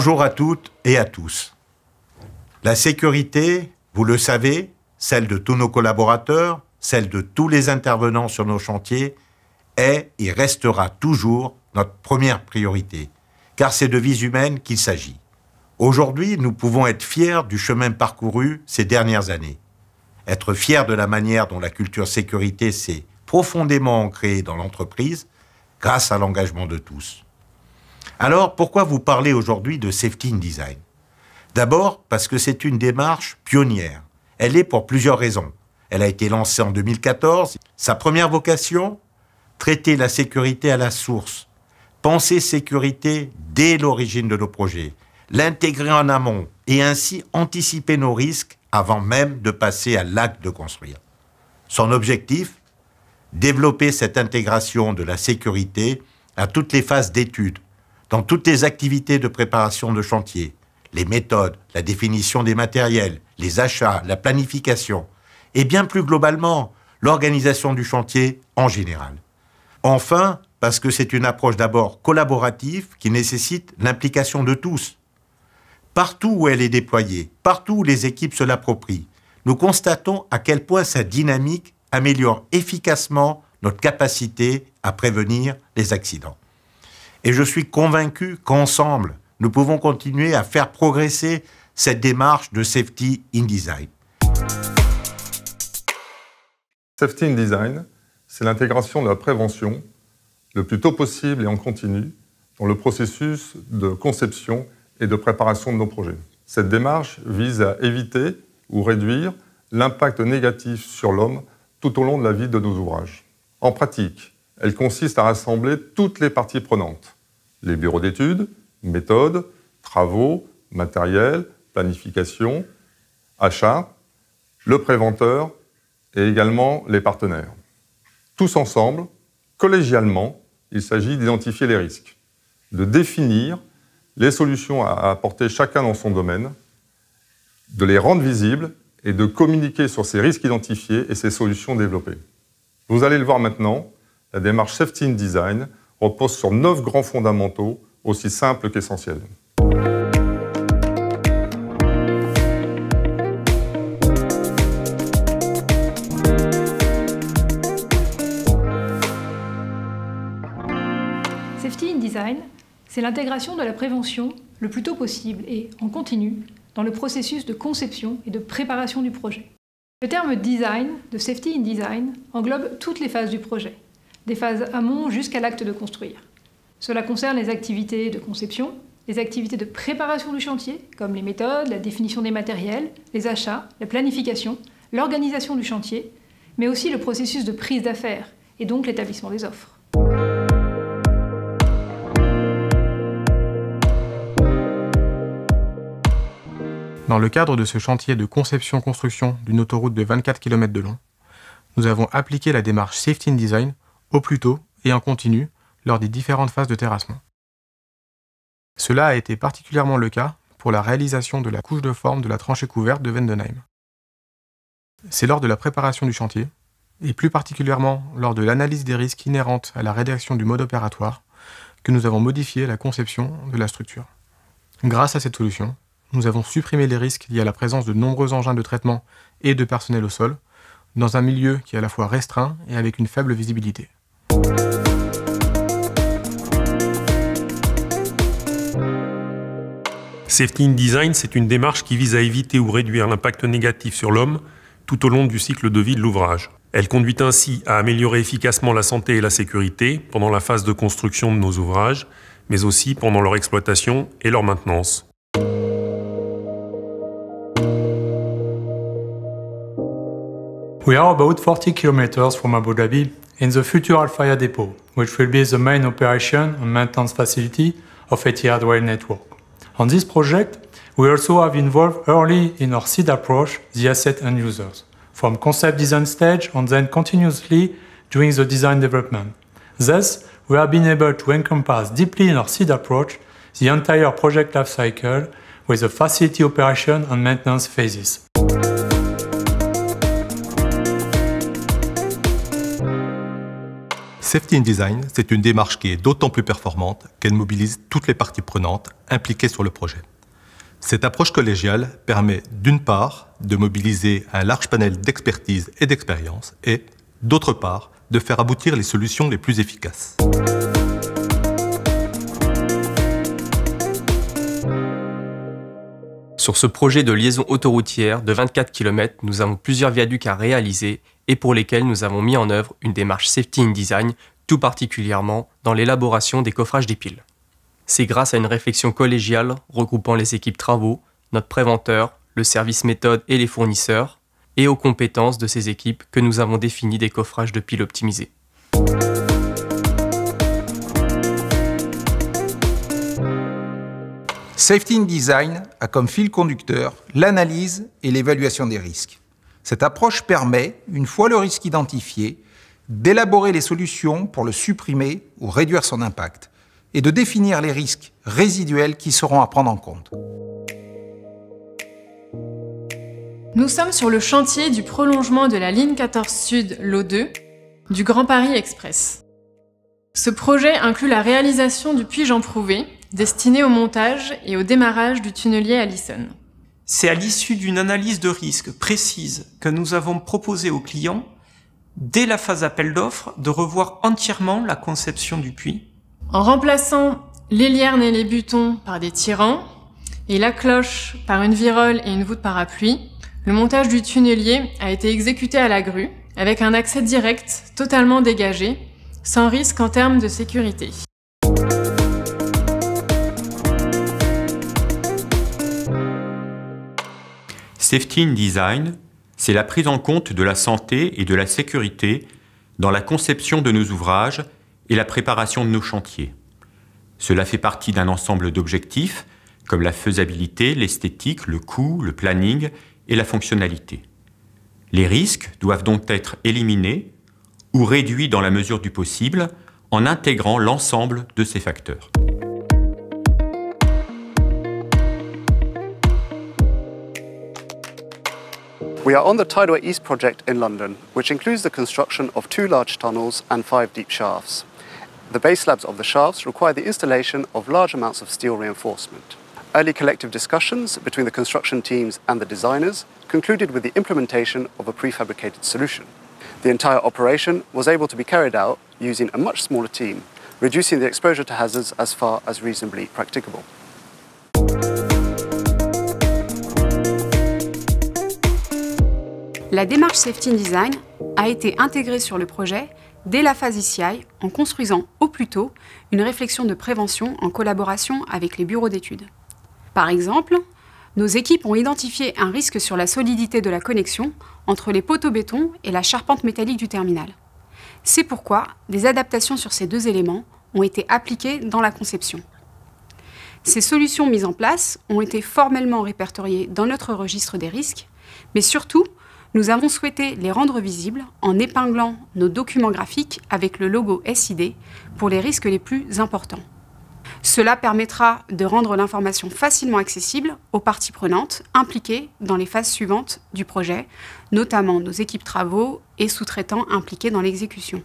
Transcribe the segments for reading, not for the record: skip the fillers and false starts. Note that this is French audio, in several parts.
Bonjour à toutes et à tous. La sécurité, vous le savez, celle de tous nos collaborateurs, celle de tous les intervenants sur nos chantiers, est et restera toujours notre première priorité, car c'est de vies humaines qu'il s'agit. Aujourd'hui, nous pouvons être fiers du chemin parcouru ces dernières années. Être fiers de la manière dont la culture sécurité s'est profondément ancrée dans l'entreprise grâce à l'engagement de tous. Alors, pourquoi vous parler aujourd'hui de Safety in Design? D'abord, parce que c'est une démarche pionnière. Elle est pour plusieurs raisons. Elle a été lancée en 2014. Sa première vocation, traiter la sécurité à la source. Penser sécurité dès l'origine de nos projets. L'intégrer en amont et ainsi anticiper nos risques avant même de passer à l'acte de construire. Son objectif, développer cette intégration de la sécurité à toutes les phases d'études, dans toutes les activités de préparation de chantier, les méthodes, la définition des matériels, les achats, la planification, et bien plus globalement, l'organisation du chantier en général. Enfin, parce que c'est une approche d'abord collaborative qui nécessite l'implication de tous. Partout où elle est déployée, partout où les équipes se l'approprient, nous constatons à quel point sa dynamique améliore efficacement notre capacité à prévenir les accidents. Et je suis convaincu qu'ensemble, nous pouvons continuer à faire progresser cette démarche de Safety in Design. Safety in Design, c'est l'intégration de la prévention le plus tôt possible et en continu dans le processus de conception et de préparation de nos projets. Cette démarche vise à éviter ou réduire l'impact négatif sur l'homme tout au long de la vie de nos ouvrages. En pratique, elle consiste à rassembler toutes les parties prenantes. Les bureaux d'études, méthodes, travaux, matériel, planification, achats, le préventeur et également les partenaires. Tous ensemble, collégialement, il s'agit d'identifier les risques, de définir les solutions à apporter chacun dans son domaine, de les rendre visibles et de communiquer sur ces risques identifiés et ces solutions développées. Vous allez le voir maintenant, la démarche Safety in Design repose sur 9 grands fondamentaux, aussi simples qu'essentiels. Safety in Design, c'est l'intégration de la prévention le plus tôt possible et en continu dans le processus de conception et de préparation du projet. Le terme design de Safety in Design englobe toutes les phases du projet, des phases amont jusqu'à l'acte de construire. Cela concerne les activités de conception, les activités de préparation du chantier, comme les méthodes, la définition des matériels, les achats, la planification, l'organisation du chantier, mais aussi le processus de prise d'affaires et donc l'établissement des offres. Dans le cadre de ce chantier de conception-construction d'une autoroute de 24 km de long, nous avons appliqué la démarche Safety in Design au plus tôt et en continu lors des différentes phases de terrassement. Cela a été particulièrement le cas pour la réalisation de la couche de forme de la tranchée couverte de Vendenheim. C'est lors de la préparation du chantier, et plus particulièrement lors de l'analyse des risques inhérentes à la rédaction du mode opératoire, que nous avons modifié la conception de la structure. Grâce à cette solution, nous avons supprimé les risques liés à la présence de nombreux engins de traitement et de personnel au sol, dans un milieu qui est à la fois restreint et avec une faible visibilité. Safety in Design, c'est une démarche qui vise à éviter ou réduire l'impact négatif sur l'homme tout au long du cycle de vie de l'ouvrage. Elle conduit ainsi à améliorer efficacement la santé et la sécurité pendant la phase de construction de nos ouvrages, mais aussi pendant leur exploitation et leur maintenance. We are about 40 kilometers from Abu Dhabi in the future Al Fayed depot, which will be the main operation and maintenance facility of Etihad Rail network. On this project, we also have involved early in our seed approach the asset and users, from concept design stage and then continuously during the design development. Thus, we have been able to encompass deeply in our seed approach the entire project life cycle with the facility operation and maintenance phases. Safety in Design, c'est une démarche qui est d'autant plus performante qu'elle mobilise toutes les parties prenantes impliquées sur le projet. Cette approche collégiale permet d'une part de mobiliser un large panel d'expertise et d'expérience et, d'autre part, de faire aboutir les solutions les plus efficaces. Sur ce projet de liaison autoroutière de 24 km, nous avons plusieurs viaducs à réaliser et pour lesquels nous avons mis en œuvre une démarche Safety in Design, tout particulièrement dans l'élaboration des coffrages des piles. C'est grâce à une réflexion collégiale regroupant les équipes travaux, notre préventeur, le service méthode et les fournisseurs, et aux compétences de ces équipes que nous avons défini des coffrages de piles optimisés. Safety in Design a comme fil conducteur l'analyse et l'évaluation des risques. Cette approche permet, une fois le risque identifié, d'élaborer les solutions pour le supprimer ou réduire son impact et de définir les risques résiduels qui seront à prendre en compte. Nous sommes sur le chantier du prolongement de la ligne 14 Sud l'O2 du Grand Paris Express. Ce projet inclut la réalisation du puits Jean Prouvé, destiné au montage et au démarrage du tunnelier Allison. C'est à l'issue d'une analyse de risque précise que nous avons proposé aux clients, dès la phase appel d'offres, de revoir entièrement la conception du puits. En remplaçant les liernes et les butons par des tirants et la cloche par une virole et une voûte parapluie, le montage du tunnelier a été exécuté à la grue, avec un accès direct totalement dégagé, sans risque en termes de sécurité. Safety in Design, c'est la prise en compte de la santé et de la sécurité dans la conception de nos ouvrages et la préparation de nos chantiers. Cela fait partie d'un ensemble d'objectifs comme la faisabilité, l'esthétique, le coût, le planning et la fonctionnalité. Les risques doivent donc être éliminés ou réduits dans la mesure du possible en intégrant l'ensemble de ces facteurs. We are on the Tideway East project in London, which includes the construction of 2 large tunnels and 5 deep shafts. The base slabs of the shafts require the installation of large amounts of steel reinforcement. Early collective discussions between the construction teams and the designers concluded with the implementation of a prefabricated solution. The entire operation was able to be carried out using a much smaller team, reducing the exposure to hazards as far as reasonably practicable. La démarche Safety in Design a été intégrée sur le projet dès la phase ICI en construisant au plus tôt une réflexion de prévention en collaboration avec les bureaux d'études. Par exemple, nos équipes ont identifié un risque sur la solidité de la connexion entre les poteaux béton et la charpente métallique du terminal. C'est pourquoi des adaptations sur ces 2 éléments ont été appliquées dans la conception. Ces solutions mises en place ont été formellement répertoriées dans notre registre des risques, mais surtout, nous avons souhaité les rendre visibles en épinglant nos documents graphiques avec le logo SID pour les risques les plus importants. Cela permettra de rendre l'information facilement accessible aux parties prenantes impliquées dans les phases suivantes du projet, notamment nos équipes travaux et sous-traitants impliqués dans l'exécution.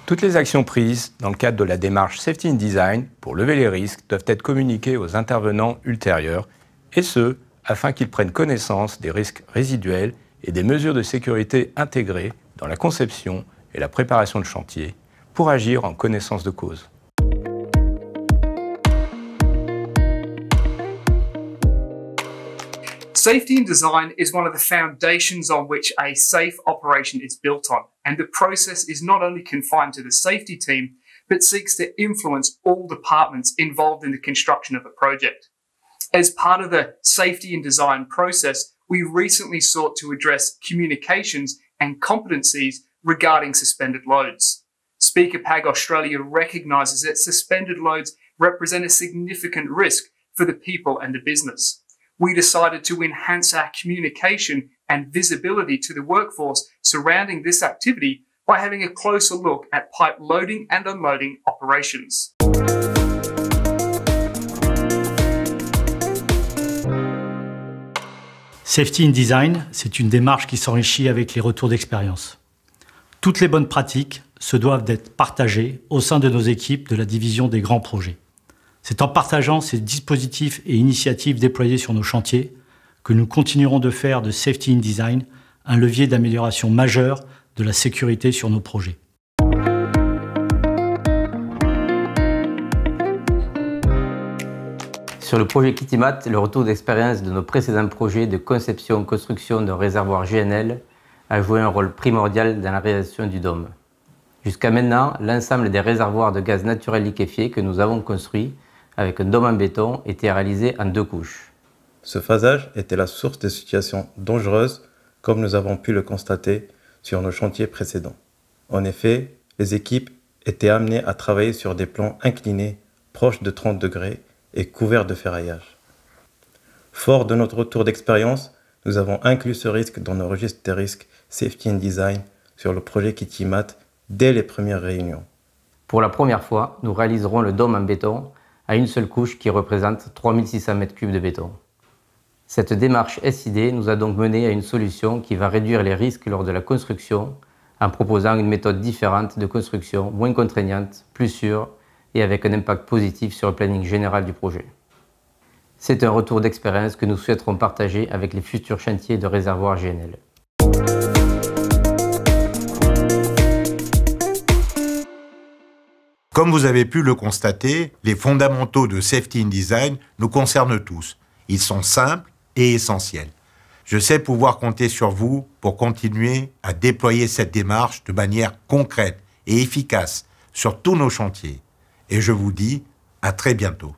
Toutes les actions prises dans le cadre de la démarche Safety in Design pour lever les risques doivent être communiquées aux intervenants ultérieurs, et ce, afin qu'ils prennent connaissance des risques résiduels et des mesures de sécurité intégrées dans la conception et la préparation de chantier pour agir en connaissance de cause. Safety in design is one of the foundations on which a safe operation is built on, and the process is not only confined to the safety team, but seeks to influence all departments involved in the construction of a project. As part of the safety in design process, we recently sought to address communications and competencies regarding suspended loads. Speaker PAG Australia recognises that suspended loads represent a significant risk for the people and the business. We decided to enhance our communication and visibility to the workforce surrounding this activity by having a closer look at pipe loading and unloading operations. Safety in Design, c'est une démarche qui s'enrichit avec les retours d'expérience. Toutes les bonnes pratiques se doivent d'être partagées au sein de nos équipes de la division des grands projets. C'est en partageant ces dispositifs et initiatives déployés sur nos chantiers que nous continuerons de faire de Safety in Design un levier d'amélioration majeur de la sécurité sur nos projets. Sur le projet Kitimat, le retour d'expérience de nos précédents projets de conception-construction de réservoirs GNL a joué un rôle primordial dans la réalisation du dôme. Jusqu'à maintenant, l'ensemble des réservoirs de gaz naturel liquéfié que nous avons construits avec un dôme en béton était réalisé en 2 couches. Ce phasage était la source de situations dangereuses, comme nous avons pu le constater sur nos chantiers précédents. En effet, les équipes étaient amenées à travailler sur des plans inclinés, proches de 30 degrés, et couverts de ferraillage. Fort de notre retour d'expérience, nous avons inclus ce risque dans nos registres des risques Safety in Design sur le projet Kitimat dès les premières réunions. Pour la première fois, nous réaliserons le dôme en béton à une seule couche qui représente 3600 m3 de béton. Cette démarche SID nous a donc mené à une solution qui va réduire les risques lors de la construction en proposant une méthode différente de construction, moins contraignante, plus sûre et avec un impact positif sur le planning général du projet. C'est un retour d'expérience que nous souhaiterons partager avec les futurs chantiers de réservoirs GNL. Comme vous avez pu le constater, les fondamentaux de Safety in Design nous concernent tous. Ils sont simples et essentiels. Je sais pouvoir compter sur vous pour continuer à déployer cette démarche de manière concrète et efficace sur tous nos chantiers. Et je vous dis à très bientôt.